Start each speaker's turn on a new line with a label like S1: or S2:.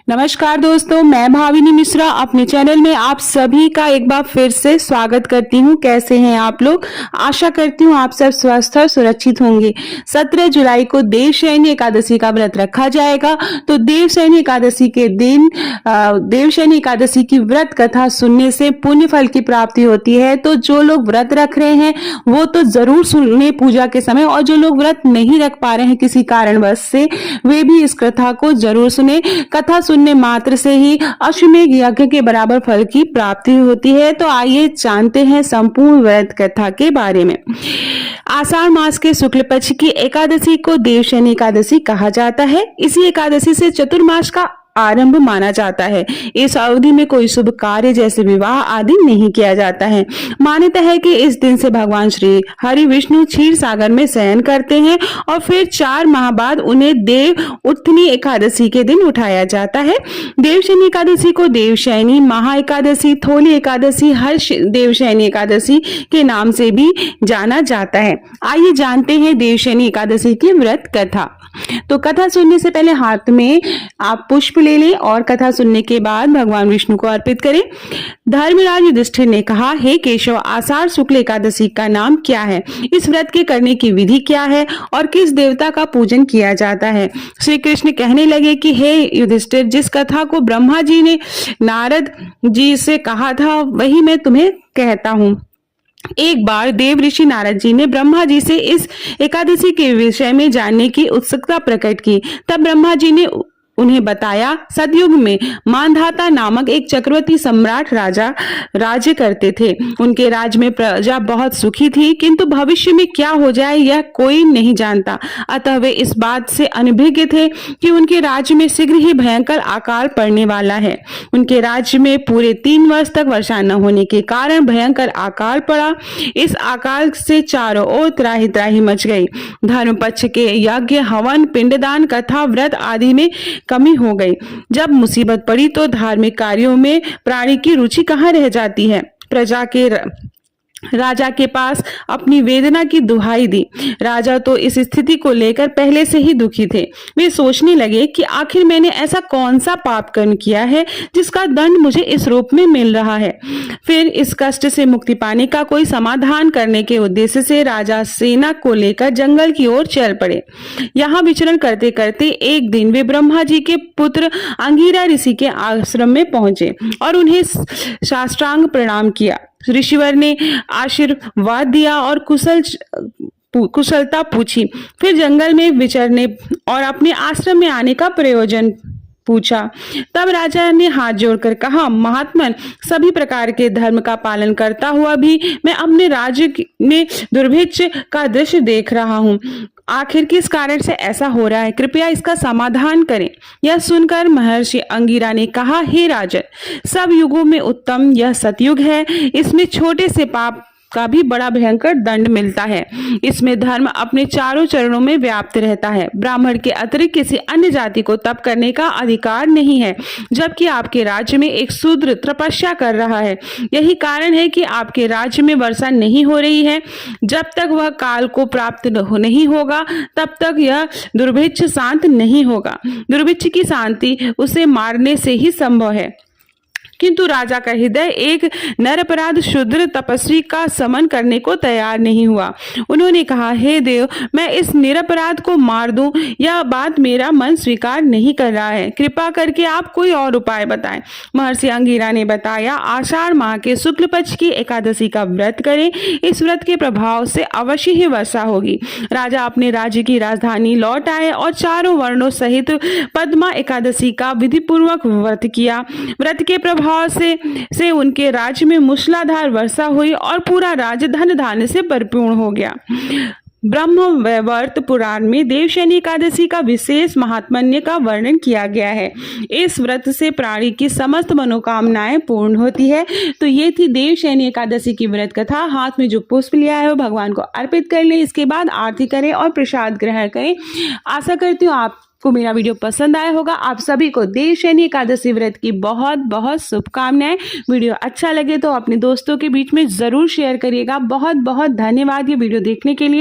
S1: नमस्कार दोस्तों, मैं भाविनी मिश्रा अपने चैनल में आप सभी का एक बार फिर से स्वागत करती हूं। कैसे हैं आप लोग? आशा करती हूं आप सब स्वस्थ और सुरक्षित होंगे। 17 जुलाई को देवशयनी एकादशी का व्रत रखा जाएगा। तो देवशयनी एकादशी के दिन देवशयनी एकादशी की व्रत कथा सुनने से पुण्य फल की प्राप्ति होती है। तो जो लोग व्रत रख रहे हैं वो तो जरूर सुने पूजा के समय, और जो लोग व्रत नहीं रख पा रहे हैं किसी कारणवश से, वे भी इस कथा को जरूर सुने। कथा सुनने मात्र से ही अश्वमेध यज्ञ के बराबर फल की प्राप्ति होती है। तो आइए जानते हैं संपूर्ण व्रत कथा के बारे में। आषाढ़ मास के शुक्ल पक्ष की एकादशी को देवशयनी एकादशी कहा जाता है। इसी एकादशी से चतुर्मास का आरंभ माना जाता है। इस अवधि में कोई शुभ कार्य जैसे विवाह आदि नहीं किया जाता है। मान्यता है कि इस दिन से भगवान श्री हरि विष्णु क्षीर सागर में शयन करते हैं और फिर 4 माह बाद उन्हें देव उत्थनी एकादशी के दिन उठाया जाता है। देवशयनी एकादशी को देवशयनी, महा एकादशी, थोली एकादशी, हर्ष देवशयनी एकादशी के नाम से भी जाना जाता है। आइए जानते हैं देवशयनी एकादशी की व्रत कथा। तो कथा सुनने से पहले हाथ में आप पुष्प ले लें और कथा सुनने के बाद भगवान विष्णु को अर्पित करें। धर्मराज युधिष्ठिर ने कहा, हे केशव, आषाढ़ शुक्ल एकादशी का नाम क्या है? इस व्रत के करने की विधि क्या है और किस देवता का पूजन किया जाता है? श्री कृष्ण कहने लगे कि हे युधिष्ठिर, जिस कथा को ब्रह्मा जी ने नारद जी से कहा था वही मैं तुम्हें कहता हूँ। एक बार देव ऋषि नारद जी ने ब्रह्मा जी से इस एकादशी के विषय में जानने की उत्सुकता प्रकट की। तब ब्रह्मा जी ने उन्हें बताया, सतयुग में मानधाता नामक एक चक्रवर्ती सम्राट राजा राज्य करते थे। उनके राज्य में प्रजा बहुत सुखी थी, किंतु भविष्य में क्या हो जाए यह कोई नहीं जानता। अतः वे इस बात से अनभिज्ञ थे कि उनके राज्य में शीघ्र ही भयंकर अकाल पड़ने वाला है। उनके राज्य में पूरे 3 वर्ष तक वर्षा न होने के कारण भयंकर अकाल पड़ा। इस अकाल से चारों ओर त्राही त्राही मच गई। धर्म पक्ष के यज्ञ, हवन, पिंडदान, कथा, व्रत आदि में कमी हो गई। जब मुसीबत पड़ी तो धार्मिक कार्यों में प्राणी की रुचि कहाँ रह जाती है। प्रजा के राजा के पास अपनी वेदना की दुहाई दी। राजा तो इस स्थिति को लेकर पहले से ही दुखी थे। वे सोचने लगे कि आखिर मैंने ऐसा कौन सा पाप कर्म किया है जिसका दंड मुझे इस रूप में मिल रहा है। फिर इस कष्ट से मुक्ति पाने का कोई समाधान करने के उद्देश्य से राजा सेना को लेकर जंगल की ओर चल पड़े। यहाँ विचरण करते करते एक दिन वे ब्रह्मा जी के पुत्र अंगिरा ऋषि के आश्रम में पहुंचे और उन्हें साष्टांग प्रणाम किया। ऋषिवर ने आशीर्वाद दिया और कुशलता पूछी। फिर जंगल में विचरने और अपने आश्रम में आने का प्रयोजन पूछा। तब राजा ने हाथ जोड़कर कहा, महात्मन, सभी प्रकार के धर्म का पालन करता हुआ भी मैं अपने राज्य में दुर्भिक्ष का दृश्य देख रहा हूँ। आखिर किस कारण से ऐसा हो रहा है? कृपया इसका समाधान करें। यह सुनकर महर्षि अंगिरा ने कहा, हे राजन, सब युगों में उत्तम यह सतयुग है। इसमें छोटे से पाप का भी बड़ा भयंकर दंड मिलता है। इसमें धर्म अपने चारों चरणों में व्याप्त रहता है। ब्राह्मण के अतिरिक्त किसी अन्य जाति को तप करने का अधिकार नहीं है, जबकि आपके राज्य में एक शूद्र तपस्या कर रहा है। यही कारण है कि आपके राज्य में वर्षा नहीं हो रही है। जब तक वह काल को प्राप्त नहीं होगा तब तक यह दुर्भिक्ष शांत नहीं होगा। दुर्भिक्ष की शांति उसे मारने से ही संभव है। किंतु राजा का हृदय एक निरपराध शूद्र तपस्वी का समन करने को तैयार नहीं हुआ। उन्होंने कहा, हे देव, मैं इस निरपराध को मार दूं, यह बात मेरा मन स्वीकार नहीं कर रहा है। कृपा करके आप कोई और उपाय बताएं। महर्षि अंगिरा ने बताया, आषाढ़ माह के शुक्ल पक्ष की एकादशी का व्रत करें। इस व्रत के प्रभाव से अवश्य ही वर्षा होगी। राजा अपने राज्य की राजधानी लौट आए और चारों वर्णों सहित पद्मा एकादशी का विधिपूर्वक व्रत किया। व्रत के प्रभाव से उनके राज्य में मूसलाधार वर्षा हुई और पूरा राज्य धन धान्य से परिपूर्ण हो गया। ब्रह्म वैवर्त पुराण में देवशयनी एकादशी का विशेष महात्म्य का वर्णन किया गया है। इस व्रत से प्राणी की समस्त मनोकामनाएं पूर्ण होती है। तो ये थी देवशयनी एकादशी की व्रत कथा। हाथ में जो पुष्प लिया है वो भगवान को अर्पित कर ले। इसके बाद आरती करें और प्रसाद ग्रहण करें। आशा करती हूँ आपको मेरा वीडियो पसंद आया होगा। आप सभी को देवशयनी एकादशी व्रत की बहुत बहुत शुभकामनाएं। वीडियो अच्छा लगे तो अपने दोस्तों के बीच में जरूर शेयर करिएगा। बहुत बहुत धन्यवाद ये वीडियो देखने के लिए।